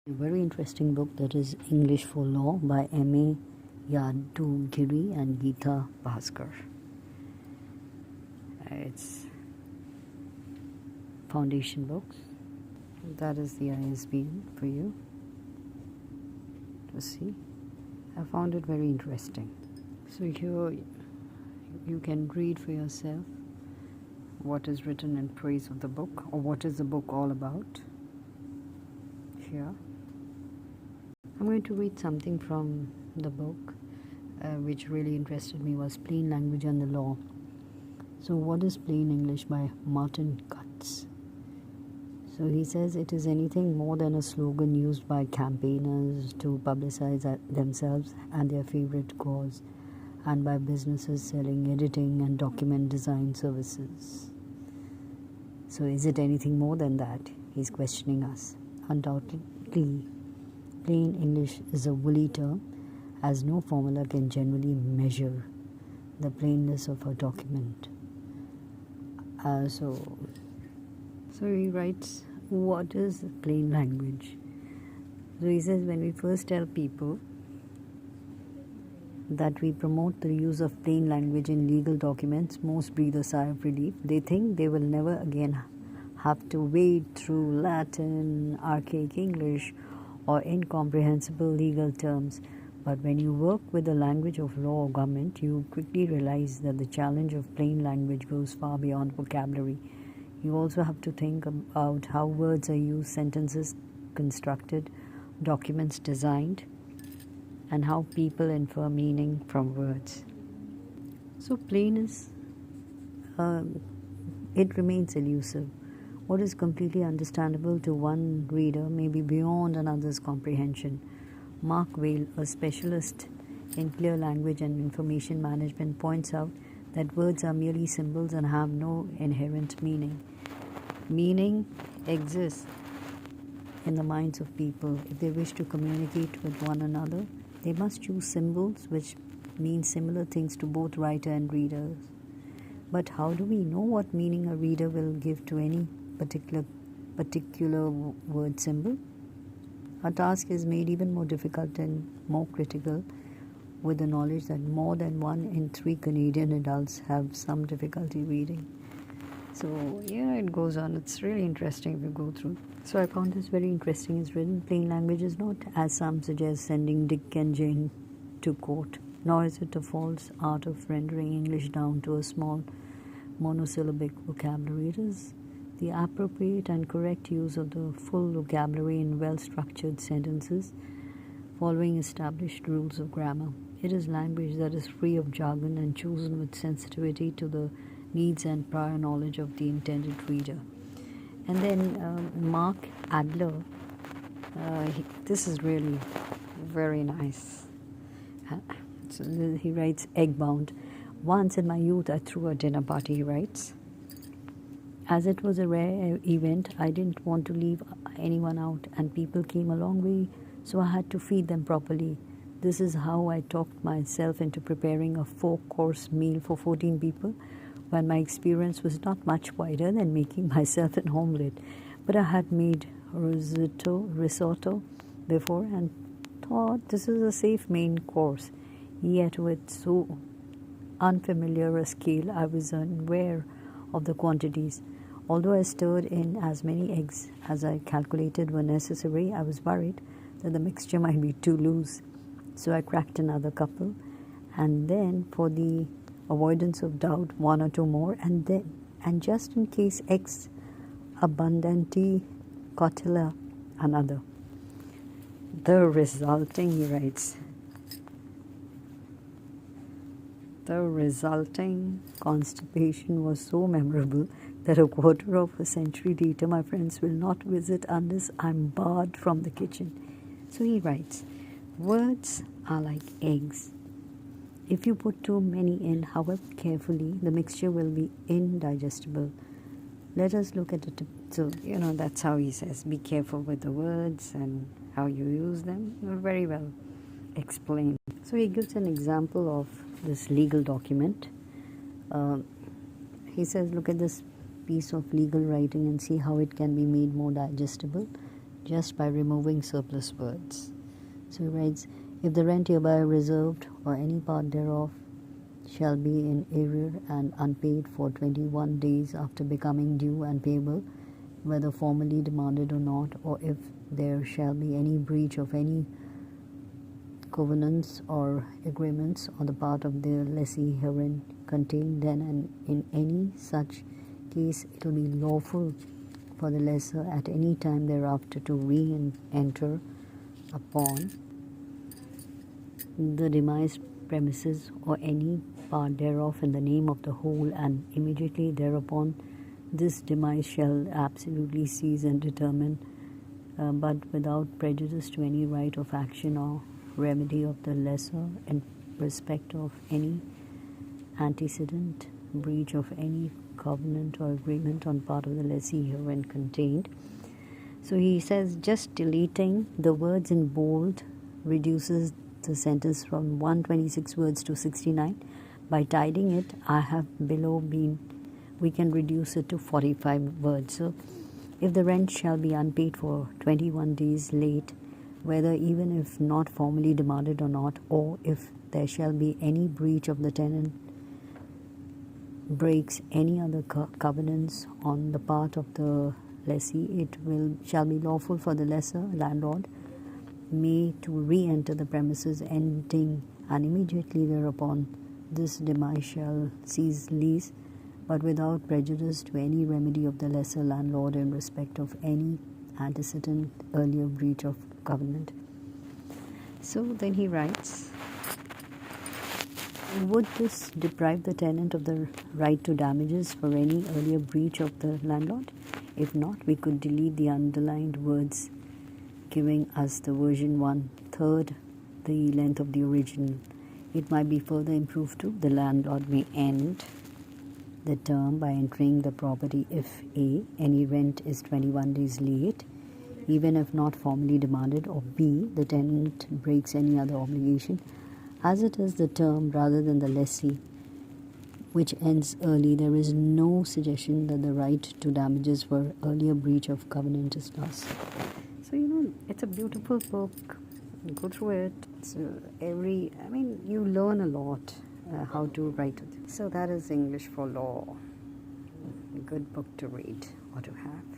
A very interesting book, that is English for Law by M.A. Yadugiri and Geeta Bhaskar. It's Foundation Books. That is the ISBN for you to see. I found it very interesting. So here you can read for yourself what is written in praise of the book, or what is the book all about. Here I'm going to read something from the book which really interested me, was Plain Language and the Law. So what is plain English by Martin Cutts? So he says it is anything more than a slogan used by campaigners to publicize themselves and their favorite cause, and by businesses selling editing and document design services. So is it anything more than that? He's questioning us. Undoubtedly, plain English is a woolly term, as no formula can generally measure the plainness of a document. So he writes, what is plain language? So he says, when we first tell people that we promote the use of plain language in legal documents, most breathe a sigh of relief. They think they will never again have to wade through Latin, archaic English, or incomprehensible legal terms. But when you work with the language of law or government, you quickly realize that the challenge of plain language goes far beyond vocabulary. You also have to think about how words are used, sentences constructed, documents designed, and how people infer meaning from words. So plainness, it remains elusive. What is completely understandable to one reader may be beyond another's comprehension. Mark Vail, a specialist in clear language and information management, points out that words are merely symbols and have no inherent meaning. Meaning exists in the minds of people. If they wish to communicate with one another, they must use symbols which mean similar things to both writer and readers. But how do we know what meaning a reader will give to any particular word symbol? Our task is made even more difficult and more critical with the knowledge that more than 1 in 3 Canadian adults have some difficulty reading. So yeah, it goes on. It's really interesting if you go through. So I found this very interesting. It's written, plain language is not, as some suggest, sending Dick and Jane to court, nor is it a false art of rendering English down to a small monosyllabic vocabulary. It is the appropriate and correct use of the full vocabulary in well-structured sentences following established rules of grammar. It is language that is free of jargon and chosen with sensitivity to the needs and prior knowledge of the intended reader. And then Mark Adler, this is really very nice. So he writes, Eggbound. Once in my youth I threw a dinner party, he writes. As it was a rare event, I didn't want to leave anyone out, and people came a long way, so I had to feed them properly. This is how I talked myself into preparing a 4-course meal for 14 people, when my experience was not much wider than making myself an omelette. But I had made risotto before and thought this is a safe main course. Yet with so unfamiliar a scale, I was unaware of the quantities. Although I stirred in as many eggs as I calculated were necessary, I was worried that the mixture might be too loose. So I cracked another couple, and then, for the avoidance of doubt, 1 or 2 more, and just in case ex abundanti cotilla, another. The resulting, he writes, the resulting constipation was so memorable that a quarter of a century later my friends will not visit unless I'm barred from the kitchen. So he writes, words are like eggs. If you put too many in, however carefully, the mixture will be indigestible. Let us look at it. So, that's how he says, be careful with the words and how you use them. Very well explained. So he gives an example of this legal document. He says, look at this piece of legal writing and see how it can be made more digestible. just by removing surplus words. So he writes, if the rent hereby reserved or any part thereof shall be in arrear and unpaid for 21 days after becoming due and payable, whether formally demanded or not, or if there shall be any breach of any covenants or agreements on the part of the lessee herein contained, then and in any such case it will be lawful for the lessor at any time thereafter to re-enter upon the demised premises or any part thereof in the name of the whole, and immediately thereupon this demise shall absolutely cease and determine, but without prejudice to any right of action or remedy of the lessor in respect of any antecedent breach of any covenant or agreement on part of the lessee herein contained. So he says just deleting the words in bold reduces the sentence from 126 words to 69. By tidying it, I have below been, we can reduce it to 45 words. So if the rent shall be unpaid for 21 days late, whether even if not formally demanded or not, or if there shall be any breach of the tenant breaks any other covenants on the part of the lessee, it shall be lawful for the lessor landlord may to re-enter the premises ending, and immediately thereupon this demise shall cease lease, but without prejudice to any remedy of the lesser landlord in respect of any antecedent earlier breach of covenant. So then he writes, would this deprive the tenant of the right to damages for any earlier breach of the landlord? If not, we could delete the underlined words, giving us the version 1/3 the length of the original. It might be further improved to, the landlord may end the term by entering the property if A, any rent is 21 days late, even if not formally demanded, or B, the tenant breaks any other obligation, as it is the term rather than the lessee which ends early. There is no suggestion that the right to damages for earlier breach of covenant is lost. So it's a beautiful book. Go through it. So you learn a lot how to write it. So that is English for Law. A good book to read or to have.